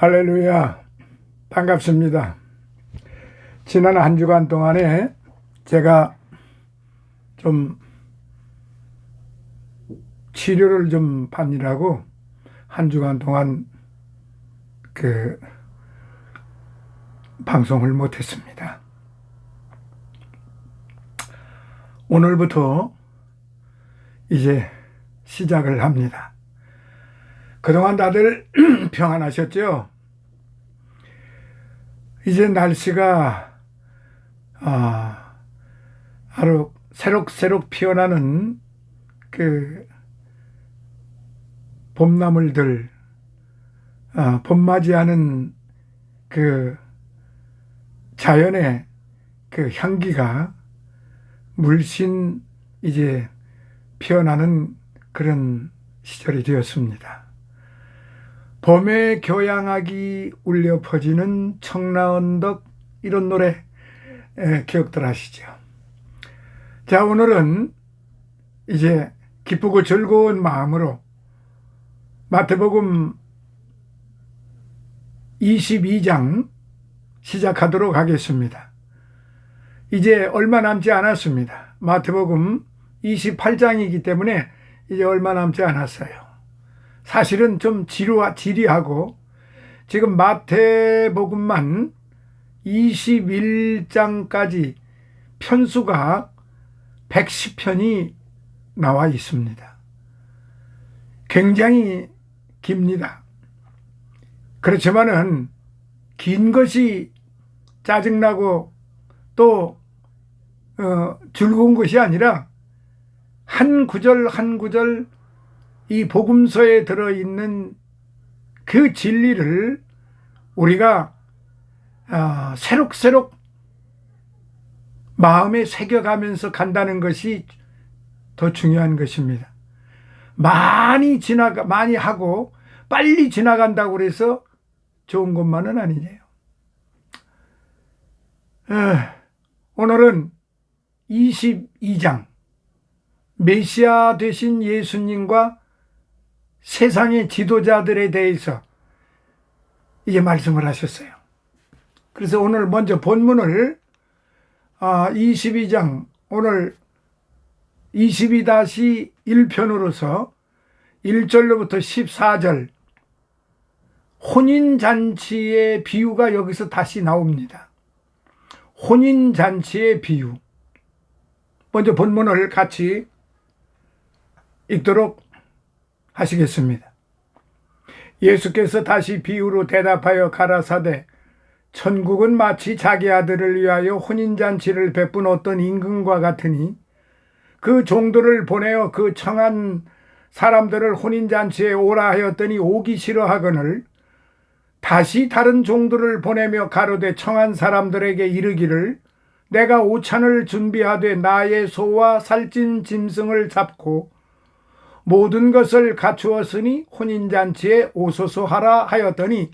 할렐루야, 반갑습니다. 지난 한 주간 동안에 제가 좀 치료를 좀 받느라고 한 주간 동안 방송을 못했습니다. 오늘부터 이제 시작을 합니다. 그동안 다들 평안하셨죠? 이제 날씨가 아주 새록새록 피어나는 봄나물들, 봄맞이하는 자연의 향기가 물씬 이제 피어나는 그런 시절이 되었습니다. 봄의 교향악이 울려 퍼지는 청라언덕, 이런 노래 기억들 하시죠? 자, 오늘은 이제 기쁘고 즐거운 마음으로 마태복음 22장 시작하도록 하겠습니다. 이제 얼마 남지 않았습니다. 마태복음 28장이기 때문에 이제 얼마 남지 않았어요. 사실은 좀 지리하고 지금 마태복음만 21장까지 편수가 110편이 나와 있습니다. 굉장히 깁니다. 그렇지만은 긴 것이 짜증나고 또 즐거운 것이 아니라 한 구절 한 구절 이 복음서에 들어있는 그 진리를 우리가 새록새록 마음에 새겨가면서 간다는 것이 더 중요한 것입니다. 많이 하고 빨리 지나간다고 해서 좋은 것만은 아니네요. 오늘은 22장 메시아 되신 예수님과 세상의 지도자들에 대해서 이제 말씀을 하셨어요. 그래서 오늘 먼저 본문을 22장 오늘 22-1편으로서 1절로부터 14절 혼인잔치의 비유가 여기서 다시 나옵니다. 혼인잔치의 비유. 먼저 본문을 같이 읽도록 하시겠습니다. 예수께서 다시 비유로 대답하여 가라사대 천국은 마치 자기 아들을 위하여 혼인잔치를 베푼 어떤 임금과 같으니 그 종들을 보내어 그 청한 사람들을 혼인잔치에 오라 하였더니 오기 싫어하거늘 다시 다른 종들을 보내며 가로되 청한 사람들에게 이르기를 내가 오찬을 준비하되 나의 소와 살찐 짐승을 잡고 모든 것을 갖추었으니 혼인잔치에 오소서 하라 하였더니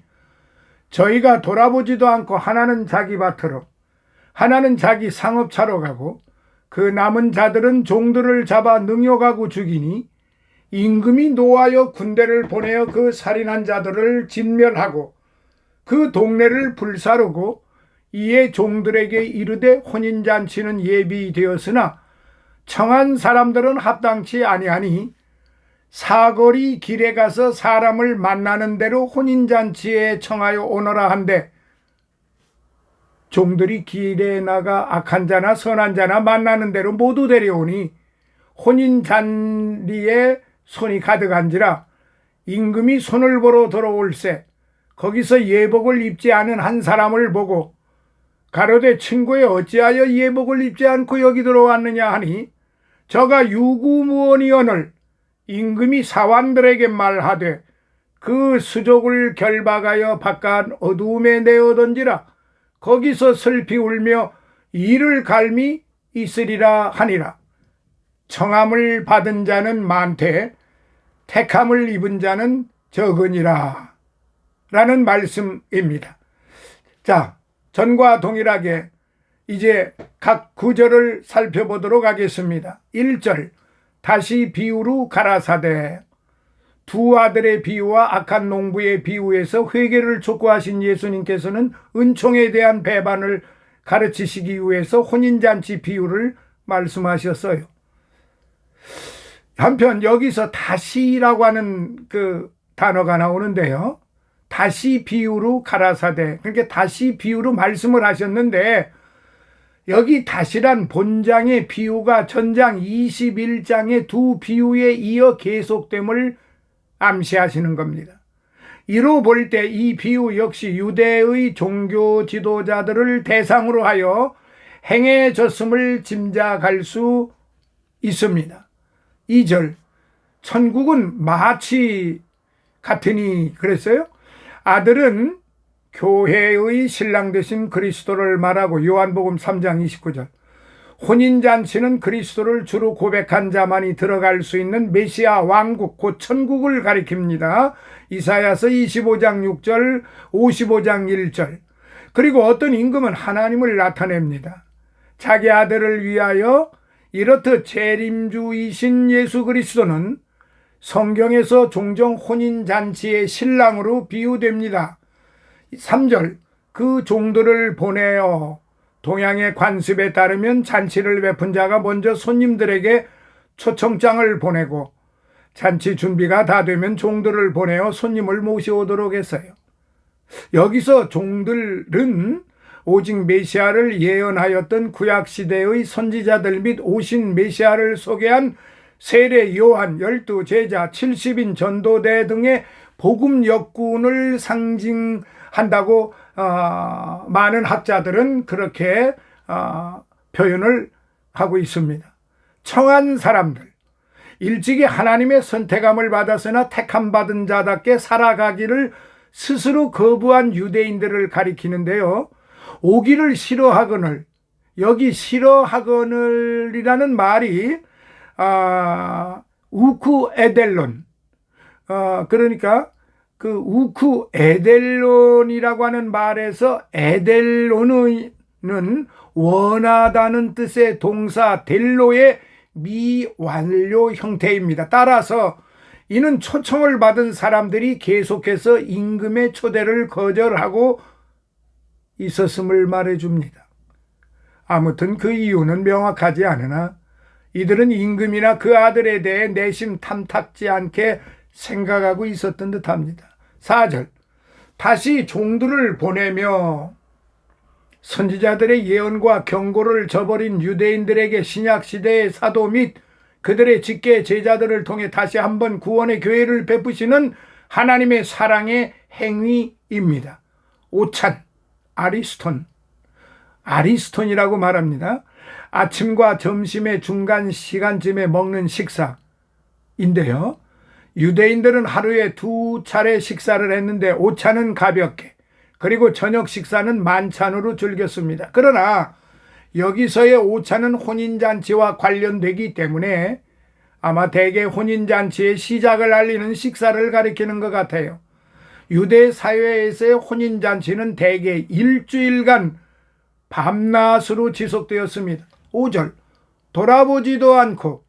저희가 돌아보지도 않고 하나는 자기 밭으로 하나는 자기 상업차로 가고 그 남은 자들은 종들을 잡아 능욕하고 죽이니 임금이 노하여 군대를 보내어 그 살인한 자들을 진멸하고 그 동네를 불사르고 이에 종들에게 이르되 혼인잔치는 예비되었으나 청한 사람들은 합당치 아니하니 사거리 길에 가서 사람을 만나는 대로 혼인잔치에 청하여 오너라 한데 종들이 길에 나가 악한 자나 선한 자나 만나는 대로 모두 데려오니 혼인잔리에 손이 가득한지라 임금이 손을 보러 들어올세 거기서 예복을 입지 않은 한 사람을 보고 가로되 친구에 어찌하여 예복을 입지 않고 여기 들어왔느냐 하니 저가 유구무원이오늘 임금이 사환들에게 말하되 그 수족을 결박하여 바깥 어두움에 내어던지라 거기서 슬피 울며 이를 갈미 있으리라 하니라. 청함을 받은 자는 많되 택함을 입은 자는 적으니라 라는 말씀입니다. 자, 전과 동일하게 이제 각 구절을 살펴보도록 하겠습니다. 1절 다시 비유로 가라사대 두 아들의 비유와 악한 농부의 비유에서 회개를 촉구하신 예수님께서는 은총에 대한 배반을 가르치시기 위해서 혼인잔치 비유를 말씀하셨어요. 한편 여기서 다시라고 하는 그 단어가 나오는데요. 다시 비유로 가라사대, 그러니까 다시 비유로 말씀을 하셨는데, 여기 다시란 본장의 비유가 전장 21장의 두 비유에 이어 계속됨을 암시하시는 겁니다. 이로 볼 때 이 비유 역시 유대의 종교 지도자들을 대상으로 하여 행해졌음을 짐작할 수 있습니다. 2절, 천국은 마치 같으니 그랬어요. 아들은 교회의 신랑 되신 그리스도를 말하고, 요한복음 3장 29절, 혼인잔치는 그리스도를 주로 고백한 자만이 들어갈 수 있는 메시아 왕국, 곧 천국을 가리킵니다. 이사야서 25장 6절, 55장 1절. 그리고 어떤 임금은 하나님을 나타냅니다. 자기 아들을 위하여 이렇듯 재림주이신 예수 그리스도는 성경에서 종종 혼인잔치의 신랑으로 비유됩니다. 3절, 그 종들을 보내어, 동양의 관습에 따르면 잔치를 베푼 자가 먼저 손님들에게 초청장을 보내고 잔치 준비가 다 되면 종들을 보내어 손님을 모셔오도록 했어요. 여기서 종들은 오직 메시아를 예언하였던 구약시대의 선지자들 및 오신 메시아를 소개한 세례 요한, 12제자, 70인 전도대 등의 복음 역군을 상징한다고 많은 학자들은 그렇게 표현을 하고 있습니다. 청한 사람들, 일찍이 하나님의 선택함을 받았으나 택함받은 자답게 살아가기를 스스로 거부한 유대인들을 가리키는데요. 오기를 싫어하거늘, 여기 싫어하거늘이라는 말이 우쿠 에델론, 그러니까 그 우쿠 에델론이라고 하는 말에서 에델론은 원하다는 뜻의 동사 델로의 미완료 형태입니다. 따라서 이는 초청을 받은 사람들이 계속해서 임금의 초대를 거절하고 있었음을 말해줍니다. 아무튼 그 이유는 명확하지 않으나 이들은 임금이나 그 아들에 대해 내심 탐탁지 않게 생각하고 있었던 듯합니다. 4절, 다시 종들을 보내며 선지자들의 예언과 경고를 저버린 유대인들에게 신약시대의 사도 및 그들의 직계 제자들을 통해 다시 한번 구원의 교회를 베푸시는 하나님의 사랑의 행위입니다. 오찬, 아리스톤이라고 말합니다. 아침과 점심의 중간 시간쯤에 먹는 식사인데요. 유대인들은 하루에 2차례 식사를 했는데 오찬은 가볍게, 그리고 저녁 식사는 만찬으로 즐겼습니다. 그러나 여기서의 오찬은 혼인잔치와 관련되기 때문에 아마 대개 혼인잔치의 시작을 알리는 식사를 가리키는 것 같아요. 유대 사회에서의 혼인잔치는 대개 일주일간 밤낮으로 지속되었습니다. 5절, 돌아보지도 않고,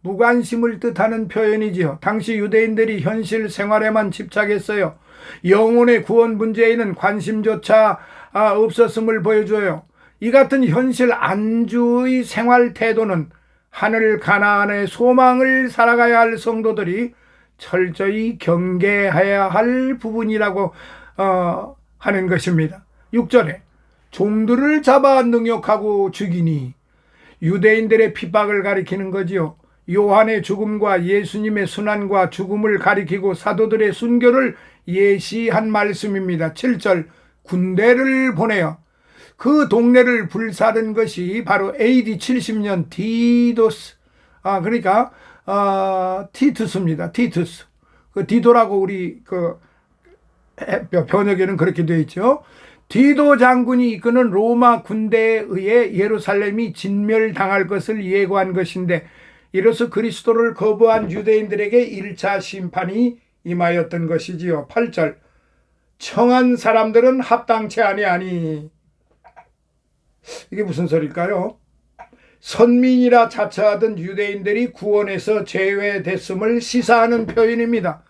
무관심을 뜻하는 표현이지요. 당시 유대인들이 현실 생활에만 집착했어요. 영혼의 구원 문제에는 관심조차 없었음을 보여줘요. 이 같은 현실 안주의 생활 태도는 하늘 가나안의 소망을 살아가야 할 성도들이 철저히 경계해야 할 부분이라고 하는 것입니다. 6절에 종들을 잡아 능욕하고 죽이니, 유대인들의 핍박을 가리키는 거지요. 요한의 죽음과 예수님의 순환과 죽음을 가리키고 사도들의 순교를 예시한 말씀입니다. 7절, 군대를 보내어 그 동네를 불사른 것이 바로 AD 70년 디도스, 그러니까 티투스입니다. 티투스. 그 디도라고 우리 그 번역에는 그렇게 되어 있죠. 디도 장군이 이끄는 로마 군대에 의해 예루살렘이 진멸당할 것을 예고한 것인데, 이로써 그리스도를 거부한 유대인들에게 1차 심판이 임하였던 것이지요. 8절, 청한 사람들은 합당치 아니하니, 이게 무슨 소리일까요? 선민이라 자처하던 유대인들이 구원에서 제외됐음을 시사하는 표현입니다.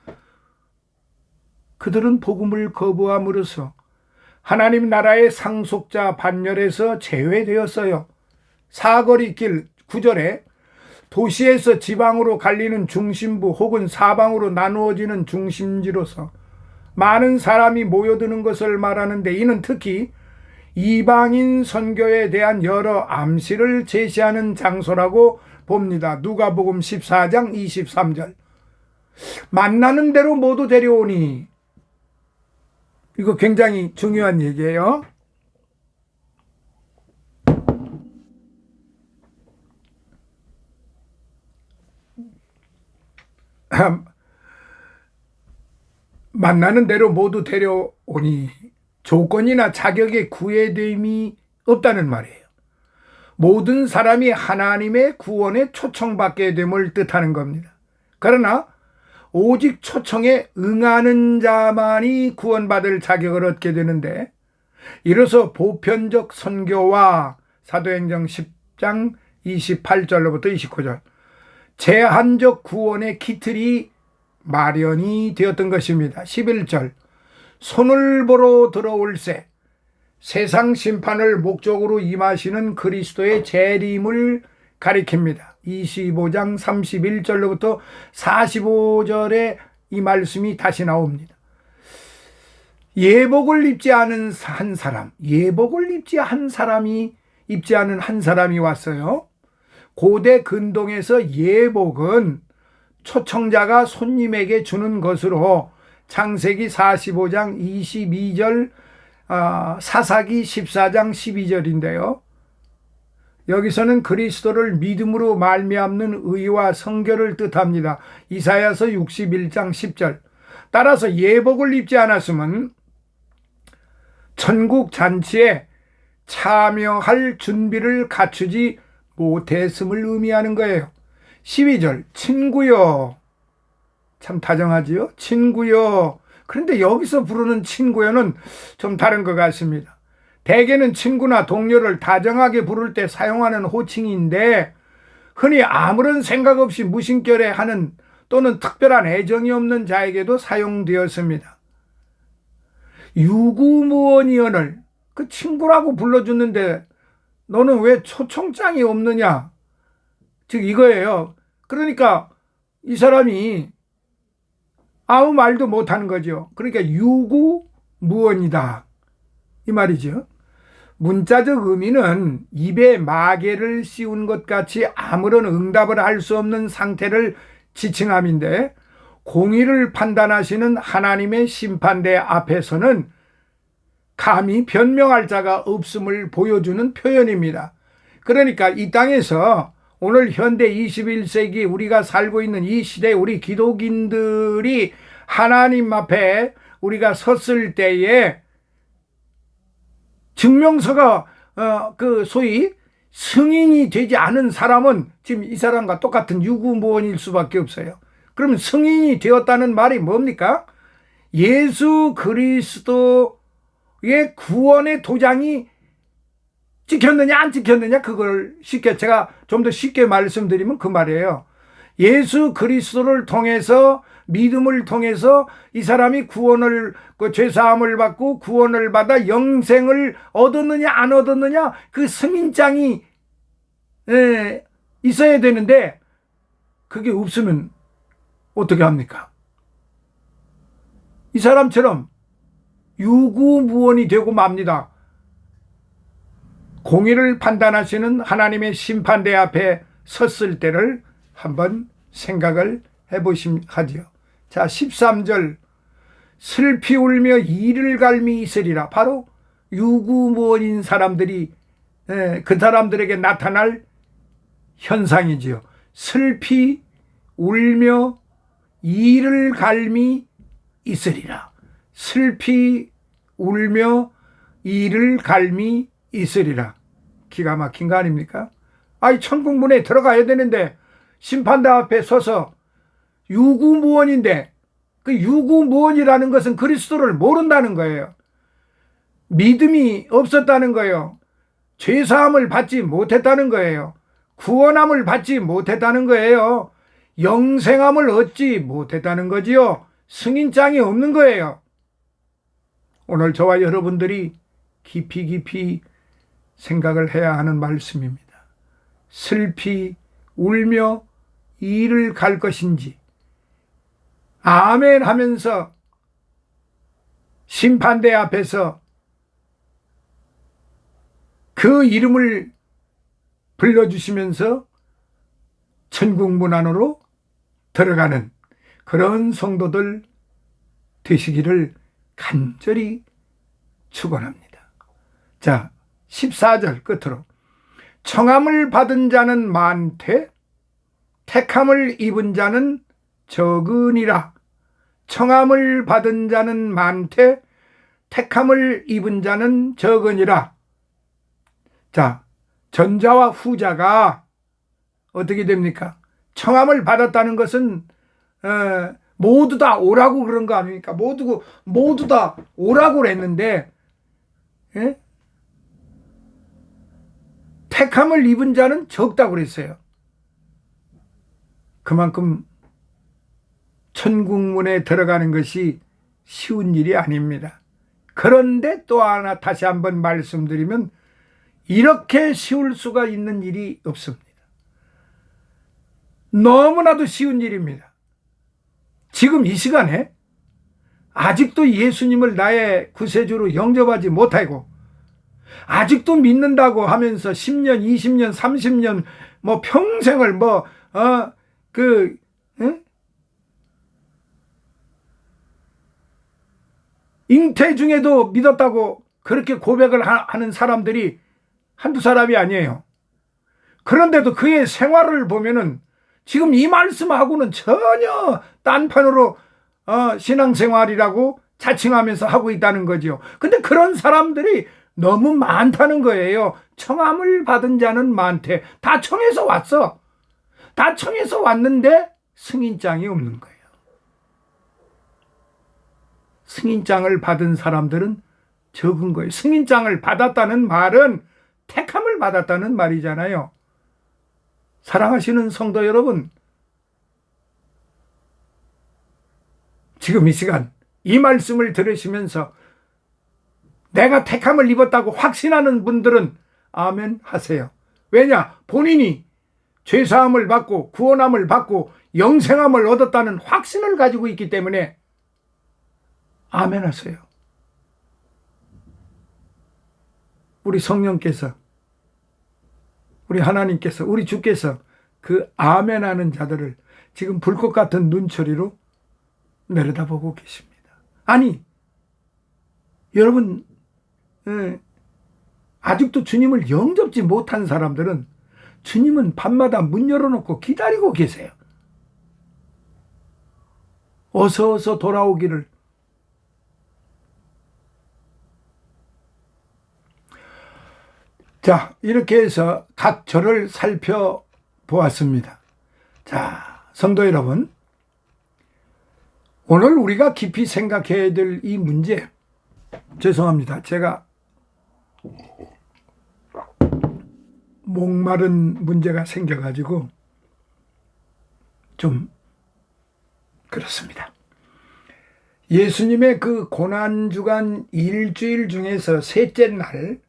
그들은 복음을 거부함으로써 하나님 나라의 상속자 반열에서 제외되었어요. 사거리 길 9절에 도시에서 지방으로 갈리는 중심부 혹은 사방으로 나누어지는 중심지로서 많은 사람이 모여드는 것을 말하는데, 이는 특히 이방인 선교에 대한 여러 암시를 제시하는 장소라고 봅니다. 누가복음 14장 23절. 만나는 대로 모두 데려오니, 이거 굉장히 중요한 얘기예요. 만나는 대로 모두 데려오니 조건이나 자격에 구애됨이 없다는 말이에요. 모든 사람이 하나님의 구원에 초청받게 됨을 뜻하는 겁니다. 그러나 오직 초청에 응하는 자만이 구원받을 자격을 얻게 되는데, 이로써 보편적 선교와 사도행전 10장 28절로부터 29절 제한적 구원의 기틀이 마련이 되었던 것입니다. 11절 손을 보러 들어올세, 세상 심판을 목적으로 임하시는 그리스도의 재림을 가리킵니다. 25장 31절로부터 45절에 이 말씀이 다시 나옵니다. 예복을 입지 않은 한 사람, 예복을 입지 않은 한 사람이 왔어요. 고대 근동에서 예복은 초청자가 손님에게 주는 것으로 창세기 45장 22절, 사사기 14장 12절인데요. 여기서는 그리스도를 믿음으로 말미암는 의와 성결을 뜻합니다. 이사야서 61장 10절. 따라서 예복을 입지 않았으면 천국 잔치에 참여할 준비를 갖추지 못했음을 의미하는 거예요. 12절 친구여, 참 다정하지요? 친구여. 그런데 여기서 부르는 친구여는 좀 다른 것 같습니다. 대개는 친구나 동료를 다정하게 부를 때 사용하는 호칭인데, 흔히 아무런 생각 없이 무심결에 하는 또는 특별한 애정이 없는 자에게도 사용되었습니다. 유구무원이언을 그 친구라고 불러주는데 너는 왜 초청장이 없느냐? 즉 이거예요. 그러니까 이 사람이 아무 말도 못하는 거죠. 그러니까 유구무원이다 이 말이죠. 문자적 의미는 입에 마개를 씌운 것 같이 아무런 응답을 할 수 없는 상태를 지칭함인데, 공의를 판단하시는 하나님의 심판대 앞에서는 감히 변명할 자가 없음을 보여주는 표현입니다. 그러니까 이 땅에서 오늘 현대 21세기 우리가 살고 있는 이 시대 우리 기독인들이 하나님 앞에 우리가 섰을 때에 증명서가 그 소위 승인이 되지 않은 사람은 지금 이 사람과 똑같은 유구무원일 수밖에 없어요. 그러면 승인이 되었다는 말이 뭡니까? 예수 그리스도의 구원의 도장이 찍혔느냐 안 찍혔느냐, 그걸 제가 좀 더 쉽게 말씀드리면 그 말이에요. 예수 그리스도를 통해서, 믿음을 통해서 이 사람이 구원을, 그 죄사함을 받고 구원을 받아 영생을 얻었느냐 안 얻었느냐, 그 승인장이 있어야 되는데 그게 없으면 어떻게 합니까? 이 사람처럼 유구무원이 되고 맙니다. 공의를 판단하시는 하나님의 심판대 앞에 섰을 때를 한번 생각을 해보시지요. 자, 13절 슬피 울며 이를 갈미 있으리라. 바로 유구무원인 사람들이 그 사람들에게 나타날 현상이지요. 슬피 울며 이를 갈미 있으리라. 슬피 울며 이를 갈미 있으리라. 기가 막힌 거 아닙니까? 아이, 천국문에 들어가야 되는데 심판대 앞에 서서 유구무원인데, 그 유구무원이라는 것은 그리스도를 모른다는 거예요. 믿음이 없었다는 거예요. 죄사함을 받지 못했다는 거예요. 구원함을 받지 못했다는 거예요. 영생함을 얻지 못했다는 거지요. 승인장이 없는 거예요. 오늘 저와 여러분들이 깊이 생각을 해야 하는 말씀입니다. 슬피 울며 이를 갈 것인지 아멘 하면서 심판대 앞에서 그 이름을 불러주시면서 천국 문 안으로 들어가는 그런 성도들 되시기를 간절히 축원합니다. 자, 14절 끝으로 청함을 받은 자는 많되 택함을 입은 자는 적으니라. 청함을 받은 자는 많되 택함을 입은 자는 적으니라. 자, 전자와 후자가 어떻게 됩니까? 청함을 받았다는 것은 모두 다 오라고 그런 거 아닙니까? 모두 다 오라고 그랬는데 택함을 입은 자는 적다고 그랬어요. 그만큼 천국문에 들어가는 것이 쉬운 일이 아닙니다. 그런데 또 하나 다시 한번 말씀드리면 이렇게 쉬울 수가 있는 일이 없습니다. 너무나도 쉬운 일입니다. 지금 이 시간에 아직도 예수님을 나의 구세주로 영접하지 못하고 아직도 믿는다고 하면서 10년, 20년, 30년 뭐 평생을 잉태 중에도 믿었다고 그렇게 고백을 하는 사람들이 한두 사람이 아니에요. 그런데도 그의 생활을 보면은 지금 이 말씀하고는 전혀 딴판으로 신앙생활이라고 자칭하면서 하고 있다는 거죠. 근데 그런 사람들이 너무 많다는 거예요. 청함을 받은 자는 많대. 다 청해서 왔어. 다 청해서 왔는데 승인장이 없는 거예요. 승인장을 받은 사람들은 적은 거예요. 승인장을 받았다는 말은 택함을 받았다는 말이잖아요. 사랑하시는 성도 여러분, 지금 이 시간 이 말씀을 들으시면서 내가 택함을 입었다고 확신하는 분들은 아멘 하세요. 왜냐? 본인이 죄사함을 받고 구원함을 받고 영생함을 얻었다는 확신을 가지고 있기 때문에 아멘 하세요. 우리 성령께서, 우리 하나님께서, 우리 주께서 그 아멘 하는 자들을 지금 불꽃 같은 눈초리로 내려다보고 계십니다. 아니, 여러분, 아직도 주님을 영접지 못한 사람들은 주님은 밤마다 문 열어놓고 기다리고 계세요. 어서 돌아오기를. 자, 이렇게 해서 각 절을 살펴보았습니다. 자, 성도 여러분, 오늘 우리가 깊이 생각해야 될 이 문제, 죄송합니다. 제가 목마른 문제가 생겨가지고 좀 그렇습니다. 예수님의 그 고난주간 일주일 중에서 셋째 날,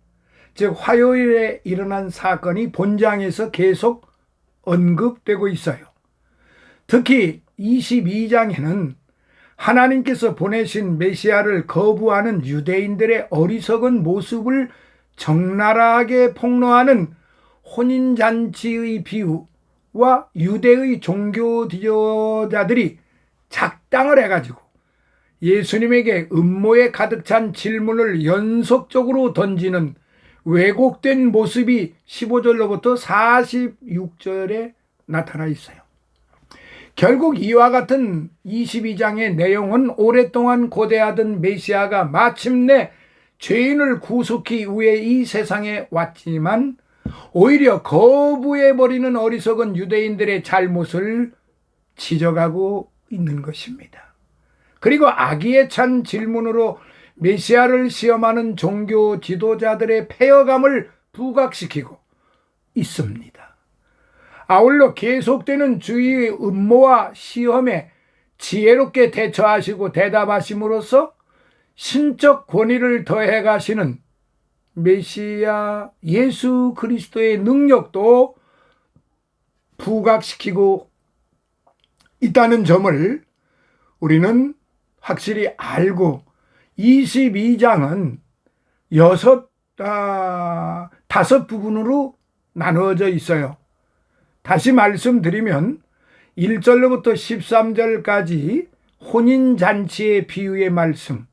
즉 화요일에 일어난 사건이 본장에서 계속 언급되고 있어요. 특히 22장에는 하나님께서 보내신 메시아를 거부하는 유대인들의 어리석은 모습을 적나라하게 폭로하는 혼인잔치의 비유와 유대의 종교 지도자들이 작당을 해가지고 예수님에게 음모에 가득 찬 질문을 연속적으로 던지는 왜곡된 모습이 15절로부터 46절에 나타나 있어요. 결국 이와 같은 22장의 내용은 오랫동안 고대하던 메시아가 마침내 죄인을 구속히 위해 이 세상에 왔지만 오히려 거부해버리는 어리석은 유대인들의 잘못을 지적하고 있는 것입니다. 그리고 악의에 찬 질문으로 메시아를 시험하는 종교 지도자들의 폐허감을 부각시키고 있습니다. 아울러 계속되는 주위의 음모와 시험에 지혜롭게 대처하시고 대답하심으로써 신적 권위를 더해 가시는 메시아 예수 그리스도의 능력도 부각시키고 있다는 점을 우리는 확실히 알고 22장은 다섯 부분으로 나누어져 있어요. 다시 말씀드리면 1절로부터 13절까지 혼인잔치의 비유의 말씀,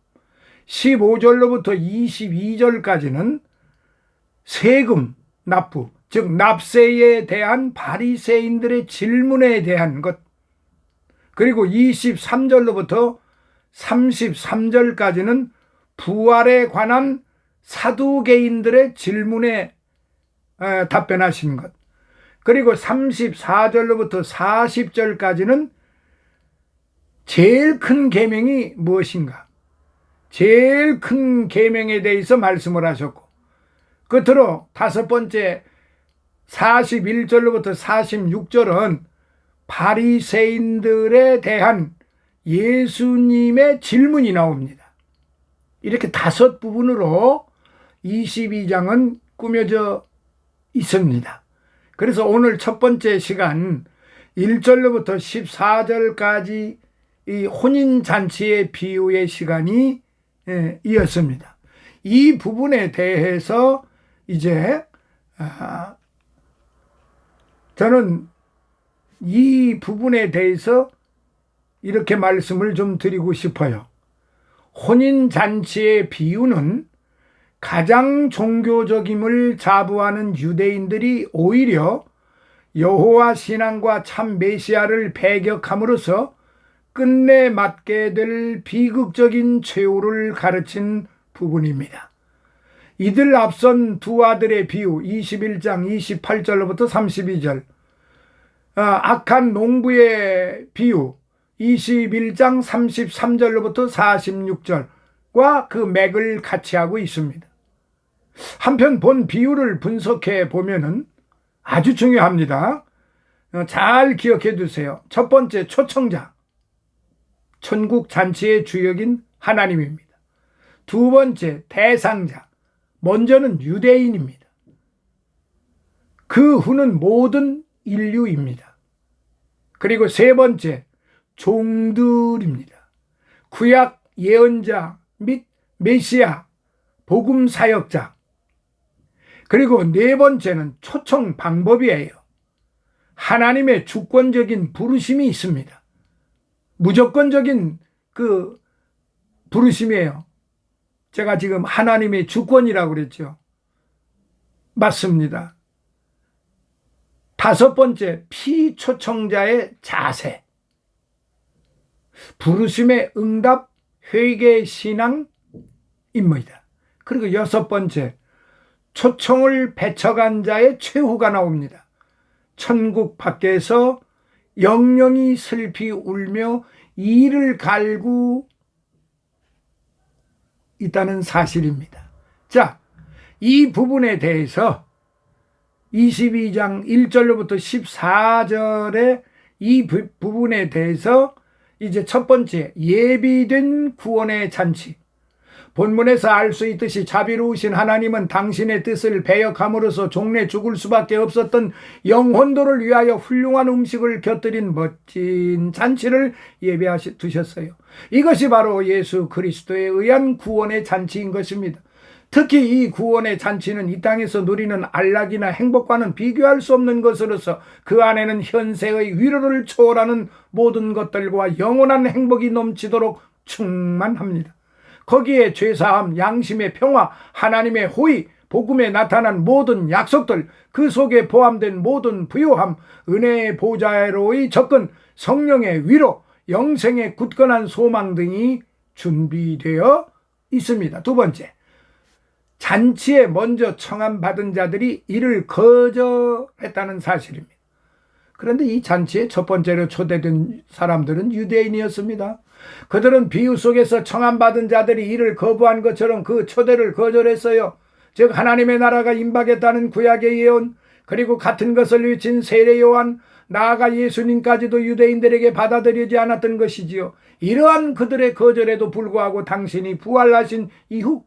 15절로부터 22절까지는 세금 납부, 즉 납세에 대한 바리새인들의 질문에 대한 것, 그리고 23절로부터 33절까지는 부활에 관한 사두개인들의 질문에 답변하시는 것, 그리고 34절로부터 40절까지는 제일 큰 계명이 무엇인가, 제일 큰 계명에 대해서 말씀을 하셨고, 끝으로 다섯 번째 41절로부터 46절은 바리새인들에 대한 예수님의 질문이 나옵니다. 이렇게 다섯 부분으로 22장은 꾸며져 있습니다. 그래서 오늘 첫 번째 시간 1절로부터 14절까지 이 혼인잔치의 비유의 시간이 이었습니다. 이 부분에 대해서 이제 저는 이 부분에 대해서 이렇게 말씀을 좀 드리고 싶어요. 혼인잔치의 비유는 가장 종교적임을 자부하는 유대인들이 오히려 여호와 신앙과 참 메시아를 배격함으로써 끝내 맞게 될 비극적인 최후를 가르친 부분입니다. 이들 앞선 두 아들의 비유 21장 28절로부터 32절, 악한 농부의 비유 21장 33절로부터 46절과 그 맥을 같이 하고 있습니다. 한편 본 비유를 분석해 보면은 아주 중요합니다. 잘 기억해 두세요. 첫 번째, 초청자, 천국 잔치의 주역인 하나님입니다. 두 번째, 대상자, 먼저는 유대인입니다. 그 후는 모든 인류입니다. 그리고 세 번째, 종들입니다. 구약 예언자 및 메시아, 복음 사역자. 그리고 네 번째는 초청 방법이에요. 하나님의 주권적인 부르심이 있습니다. 무조건적인 그 부르심이에요. 제가 지금 하나님의 주권이라고 그랬죠. 맞습니다. 다섯 번째, 피초청자의 자세. 부르심의 응답, 회개 신앙 임무이다. 그리고 여섯 번째, 초청을 배척한 자의 최후가 나옵니다. 천국 밖에서 영영이 슬피 울며 이를 갈고 있다는 사실입니다. 자, 이 부분에 대해서 22장 1절로부터 14절의 이 부분에 대해서 이제 첫 번째, 예비된 구원의 잔치. 본문에서 알 수 있듯이 자비로우신 하나님은 당신의 뜻을 배역함으로써 종래 죽을 수밖에 없었던 영혼들을 위하여 훌륭한 음식을 곁들인 멋진 잔치를 예비해 두셨어요. 이것이 바로 예수 그리스도에 의한 구원의 잔치인 것입니다. 특히 이 구원의 잔치는 이 땅에서 누리는 안락이나 행복과는 비교할 수 없는 것으로서 그 안에는 현세의 위로를 초월하는 모든 것들과 영원한 행복이 넘치도록 충만합니다. 거기에 죄사함, 양심의 평화, 하나님의 호의, 복음에 나타난 모든 약속들, 그 속에 포함된 모든 부요함, 은혜의 보좌로의 접근, 성령의 위로, 영생의 굳건한 소망 등이 준비되어 있습니다. 두 번째, 잔치에 먼저 청함받은 자들이 이를 거절했다는 사실입니다. 그런데 이 잔치에 첫 번째로 초대된 사람들은 유대인이었습니다. 그들은 비유 속에서 청함받은 자들이 이를 거부한 것처럼 그 초대를 거절했어요. 즉 하나님의 나라가 임박했다는 구약의 예언, 그리고 같은 것을 외친 세례 요한, 나아가 예수님까지도 유대인들에게 받아들이지 않았던 것이지요. 이러한 그들의 거절에도 불구하고 당신이 부활하신 이후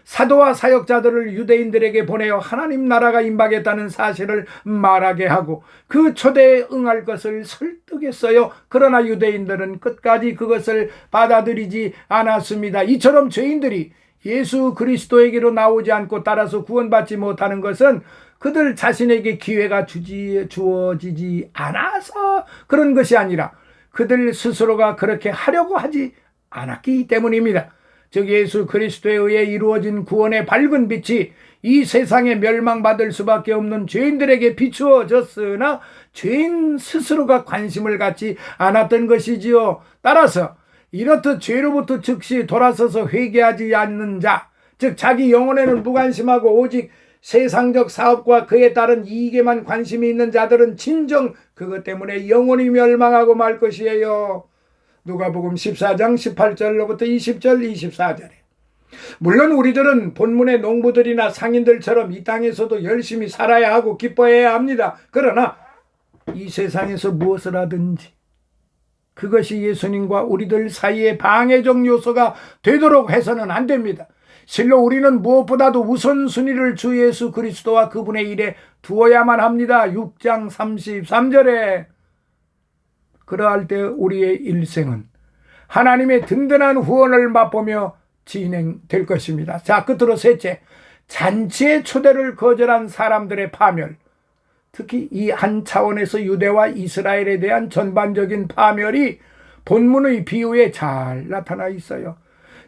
사도와 사역자들을 유대인들에게 보내어 하나님 나라가 임박했다는 사실을 말하게 하고 그 초대에 응할 것을 설득했어요. 그러나 유대인들은 끝까지 그것을 받아들이지 않았습니다. 이처럼 죄인들이 예수 그리스도에게로 나오지 않고 따라서 구원받지 못하는 것은 그들 자신에게 기회가 주어지지 않아서 그런 것이 아니라 그들 스스로가 그렇게 하려고 하지 않았기 때문입니다. 즉 예수 그리스도에 의해 이루어진 구원의 밝은 빛이 이 세상에 멸망받을 수밖에 없는 죄인들에게 비추어졌으나 죄인 스스로가 관심을 갖지 않았던 것이지요. 따라서 이렇듯 죄로부터 즉시 돌아서서 회개하지 않는 자, 즉 자기 영혼에는 무관심하고 오직 세상적 사업과 그에 따른 이익에만 관심이 있는 자들은 진정 그것 때문에 영원히 멸망하고 말 것이에요. 누가복음 14장 18절로부터 20절 24절에 물론 우리들은 본문의 농부들이나 상인들처럼 이 땅에서도 열심히 살아야 하고 기뻐해야 합니다. 그러나 이 세상에서 무엇을 하든지 그것이 예수님과 우리들 사이의 방해적 요소가 되도록 해서는 안 됩니다. 실로 우리는 무엇보다도 우선순위를 주 예수 그리스도와 그분의 일에 두어야만 합니다. 6장 33절에 그러할 때 우리의 일생은 하나님의 든든한 후원을 맛보며 진행될 것입니다. 자, 끝으로 셋째, 잔치의 초대를 거절한 사람들의 파멸. 특히 이 한 차원에서 유대와 이스라엘에 대한 전반적인 파멸이 본문의 비유에 잘 나타나 있어요.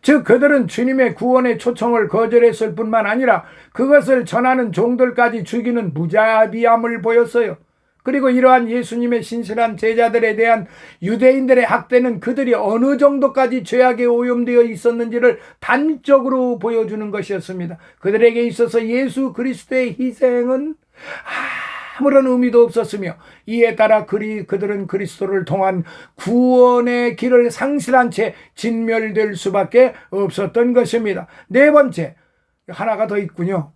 즉 그들은 주님의 구원의 초청을 거절했을 뿐만 아니라 그것을 전하는 종들까지 죽이는 무자비함을 보였어요. 그리고 이러한 예수님의 신실한 제자들에 대한 유대인들의 학대는 그들이 어느 정도까지 죄악에 오염되어 있었는지를 단적으로 보여주는 것이었습니다. 그들에게 있어서 예수 그리스도의 희생은 아무런 의미도 없었으며 이에 따라 그들은 그리스도를 통한 구원의 길을 상실한 채 진멸될 수밖에 없었던 것입니다. 네 번째, 하나가 더 있군요.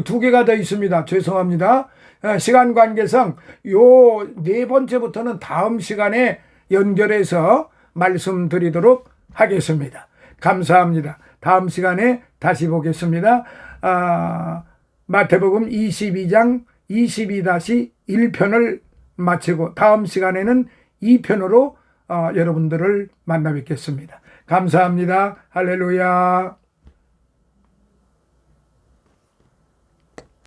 두 개가 더 있습니다. 죄송합니다. 시간 관계상 요 네 번째부터는 다음 시간에 연결해서 말씀드리도록 하겠습니다. 감사합니다. 다음 시간에 다시 보겠습니다. 마태복음 22장 22-1편을 마치고 다음 시간에는 2편으로 여러분들을 만나 뵙겠습니다. 감사합니다. 할렐루야.